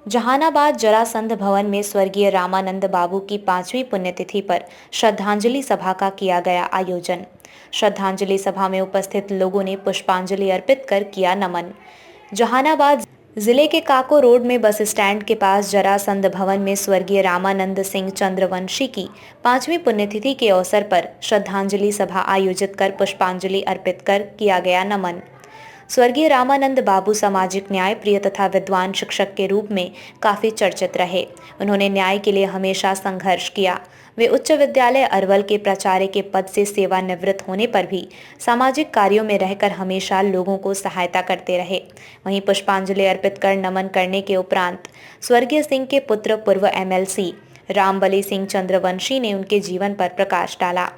जहानाबाद जरासंध भवन में स्वर्गीय रामानंद बाबू की 5वीं पुण्यतिथि पर श्रद्धांजलि सभा का किया गया आयोजन। श्रद्धांजलि सभा में उपस्थित लोगों ने पुष्पांजलि अर्पित कर किया नमन। जहानाबाद जिले के काको रोड में बस स्टैंड के पास जरासंध भवन में स्वर्गीय रामानंद सिंह चंद्रवंशी की 5वीं पुण्यतिथि के अवसर पर श्रद्धांजलि सभा आयोजित कर पुष्पांजलि अर्पित कर किया गया नमन। स्वर्गीय रामानंद बाबू सामाजिक न्याय प्रिय तथा विद्वान शिक्षक के रूप में काफी चर्चित रहे। उन्होंने न्याय के लिए हमेशा संघर्ष किया। वे उच्च विद्यालय अरवल के प्राचार्य के पद से सेवानिवृत्त होने पर भी सामाजिक कार्यों में रहकर हमेशा लोगों को सहायता करते रहे। वहीं पुष्पांजलि अर्पित कर नमन करने के उपरांत स्वर्गीय सिंह के पुत्र पूर्व एमएलसी रामबली सिंह चंद्रवंशी ने उनके जीवन पर प्रकाश डाला।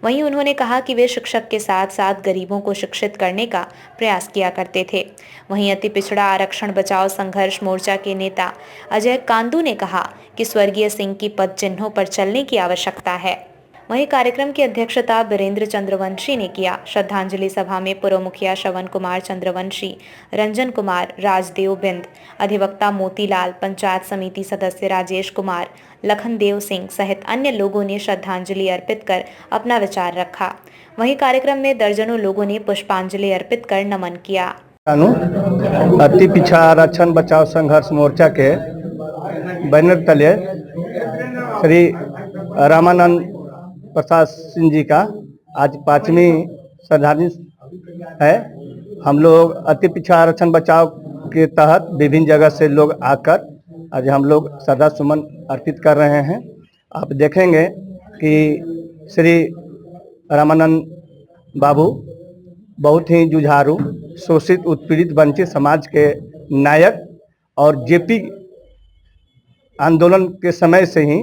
वहीं उन्होंने कहा कि वे शिक्षक के साथ साथ गरीबों को शिक्षित करने का प्रयास किया करते थे। वहीं अति पिछड़ा आरक्षण बचाओ संघर्ष मोर्चा के नेता अजय कांदू ने कहा कि स्वर्गीय सिंह की पद चिन्हों पर चलने की आवश्यकता है। वहीं कार्यक्रम की अध्यक्षता बीरेंद्र चंद्रवंशी ने किया। श्रद्धांजलि सभा में पूर्व मुखिया श्रवण कुमार चंद्रवंशी, रंजन कुमार, राजदेव बिंद, अधिवक्ता मोतीलाल, पंचायत समिति सदस्य राजेश कुमार, लखनदेव सिंह सहित अन्य लोगों ने श्रद्धांजलि अर्पित कर अपना विचार रखा। वहीं कार्यक्रम में दर्जनों लोगों ने पुष्पांजलि अर्पित कर नमन किया। अति पिछड़ा आरक्षण बचाओ संघर्ष मोर्चा के बैनर तले श्री रामानंद प्रसाद सिंह जी का आज 5वीं श्रद्धांजलि है। हम लोग अति पिछड़ा आरक्षण बचाओ के तहत विभिन्न जगह से लोग आकर आज हम लोग श्रद्धा सुमन अर्पित कर रहे हैं। आप देखेंगे कि श्री रामानंद बाबू बहुत ही जुझारू, शोषित, उत्पीड़ित, वंचित समाज के नायक और जेपी आंदोलन के समय से ही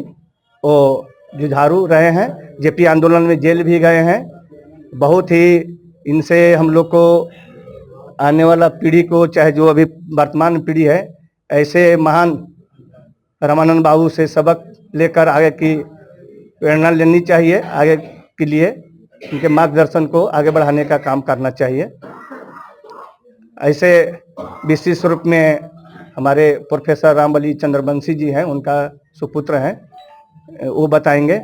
वो जुझारू रहे हैं। जेपी आंदोलन में जेल भी गए हैं। बहुत ही इनसे हम लोग को आने वाला पीढ़ी को, चाहे जो अभी वर्तमान पीढ़ी है, ऐसे महान रामानंद बाबू से सबक लेकर आगे की प्रेरणा लेनी चाहिए। आगे के लिए उनके मार्गदर्शन को आगे बढ़ाने का काम करना चाहिए। ऐसे विशेष रूप में हमारे प्रोफेसर रामबली चंद्रवंशी जी हैं, उनका सुपुत्र हैं, वो बताएंगे।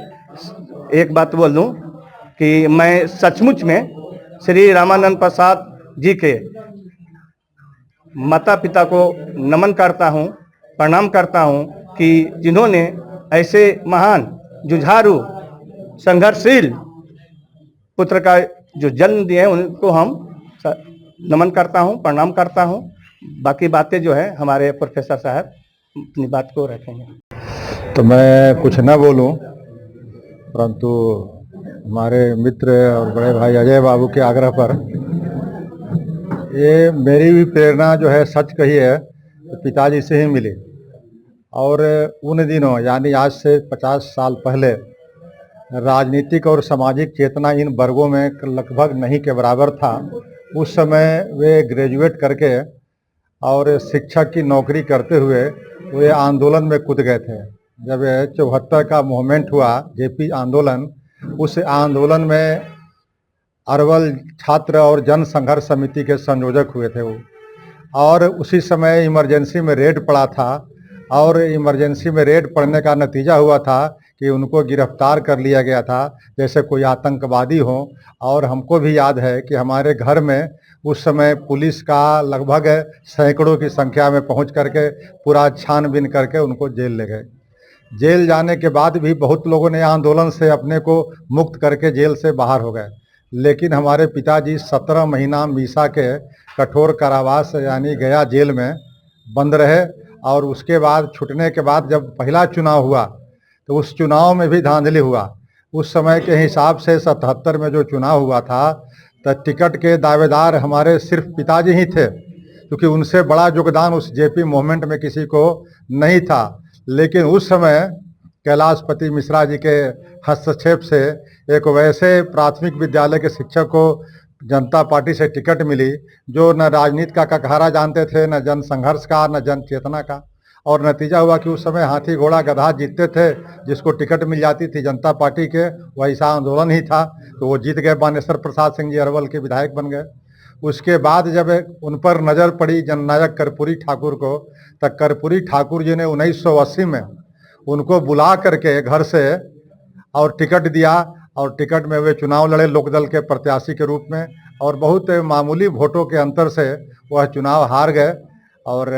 एक बात बोल दूं कि मैं सचमुच में श्री रामानंद प्रसाद जी के माता पिता को नमन करता हूं, प्रणाम करता हूं कि जिन्होंने ऐसे महान, जुझारू, संघर्षशील पुत्र का जो जन्म दिए, उनको हम नमन करता हूं, प्रणाम करता हूं। बाकी बातें जो है हमारे प्रोफेसर साहब अपनी बात को रखेंगे। तो मैं कुछ न बोलूं, परंतु हमारे मित्र और बड़े भाई अजय बाबू के आग्रह पर ये मेरी भी प्रेरणा जो है, सच कही है, तो पिताजी से ही मिली। और उन दिनों यानी आज से 50 साल पहले राजनीतिक और सामाजिक चेतना इन वर्गों में लगभग नहीं के बराबर था। उस समय वे ग्रेजुएट करके और शिक्षक की नौकरी करते हुए वे आंदोलन में कूद गए थे। जब 74 का मूवमेंट हुआ, जेपी आंदोलन, उस आंदोलन में अरवल छात्र और जन संघर्ष समिति के संयोजक हुए थे वो। और उसी समय इमरजेंसी में रेड पड़ा था, और इमरजेंसी में रेड पड़ने का नतीजा हुआ था कि उनको गिरफ्तार कर लिया गया था जैसे कोई आतंकवादी हो। और हमको भी याद है कि हमारे घर में उस समय पुलिस का लगभग सैकड़ों की संख्या में पहुंच करके पूरा छानबीन करके उनको जेल ले गए। जेल जाने के बाद भी बहुत लोगों ने आंदोलन से अपने को मुक्त करके जेल से बाहर हो गए। लेकिन हमारे पिताजी 17 महीना मीसा के कठोर कारावास यानी गया जेल में बंद रहे। और उसके बाद छूटने के बाद जब पहला चुनाव हुआ तो उस चुनाव में भी धांधली हुआ। उस समय के हिसाब से 77 में जो चुनाव हुआ था, तो टिकट के दावेदार हमारे सिर्फ पिताजी ही थे, क्योंकि उनसे बड़ा योगदान उस जेपी मूवमेंट में किसी को नहीं था। लेकिन उस समय कैलाशपति मिश्रा जी के हस्तक्षेप से एक वैसे प्राथमिक विद्यालय के शिक्षक को जनता पार्टी से टिकट मिली जो न राजनीति का ककहरा जानते थे, न जन संघर्ष का, न जन चेतना का। और नतीजा हुआ कि उस समय हाथी घोड़ा गधा जीतते थे। जिसको टिकट मिल जाती थी जनता पार्टी के, वैसा आंदोलन ही था, तो वो जीत गए। बानेश्वर प्रसाद सिंह जी अरवल के विधायक बन गए। उसके बाद जब उन पर नज़र पड़ी जननायक कर्पूरी ठाकुर को, तब कर्पूरी ठाकुर जी ने 1980 में उनको बुला करके घर से और टिकट दिया, और टिकट में वे चुनाव लड़े लोकदल के प्रत्याशी के रूप में, और बहुत मामूली वोटों के अंतर से वह चुनाव हार गए। और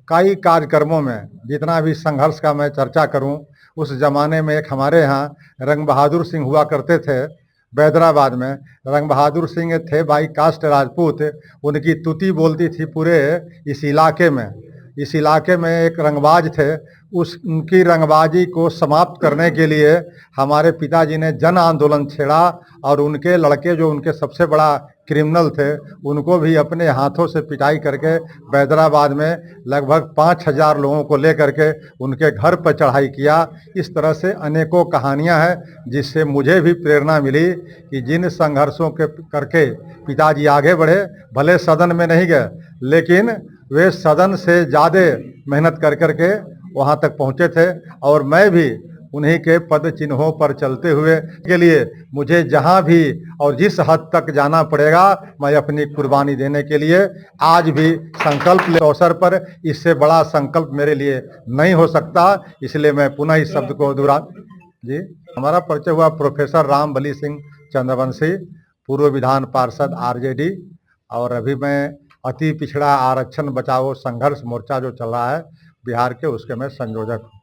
कई कार्यक्रमों में जितना भी संघर्ष का मैं चर्चा करूं, उस ज़माने में एक हमारे यहाँ रंग बहादुर सिंह हुआ करते थे बैदराबाद में। रंग बहादुर सिंह थे बाई कास्ट राजपूत, उनकी तुती बोलती थी पूरे इस इलाके में। इस इलाके में एक रंगबाज थे, उनकी रंगबाजी को समाप्त करने के लिए हमारे पिताजी ने जन आंदोलन छेड़ा, और उनके लड़के जो उनके सबसे बड़ा क्रिमिनल थे उनको भी अपने हाथों से पिटाई करके बैदराबाद में लगभग 5000 लोगों को लेकर के उनके घर पर चढ़ाई किया। इस तरह से अनेकों कहानियां हैं जिससे मुझे भी प्रेरणा मिली कि जिन संघर्षों के करके पिताजी आगे बढ़े, भले सदन में नहीं गए लेकिन वे सदन से ज़्यादा मेहनत कर करके वहाँ तक पहुँचे थे। और मैं भी उन्हीं के पद चिन्हों पर चलते हुए के लिए मुझे जहाँ भी और जिस हद तक जाना पड़ेगा, मैं अपनी कुर्बानी देने के लिए आज भी संकल्प ले। अवसर पर इससे बड़ा संकल्प मेरे लिए नहीं हो सकता, इसलिए मैं पुनः इस शब्द को दोहरा। जी, हमारा परिचय हुआ प्रोफेसर रामबली सिंह चंद्रवंशी, पूर्व विधान पार्षद आरजेडी, और अभी मैं अति पिछड़ा आरक्षण बचाओ संघर्ष मोर्चा जो चल रहा है बिहार के, उसके मैं संयोजक हूँ।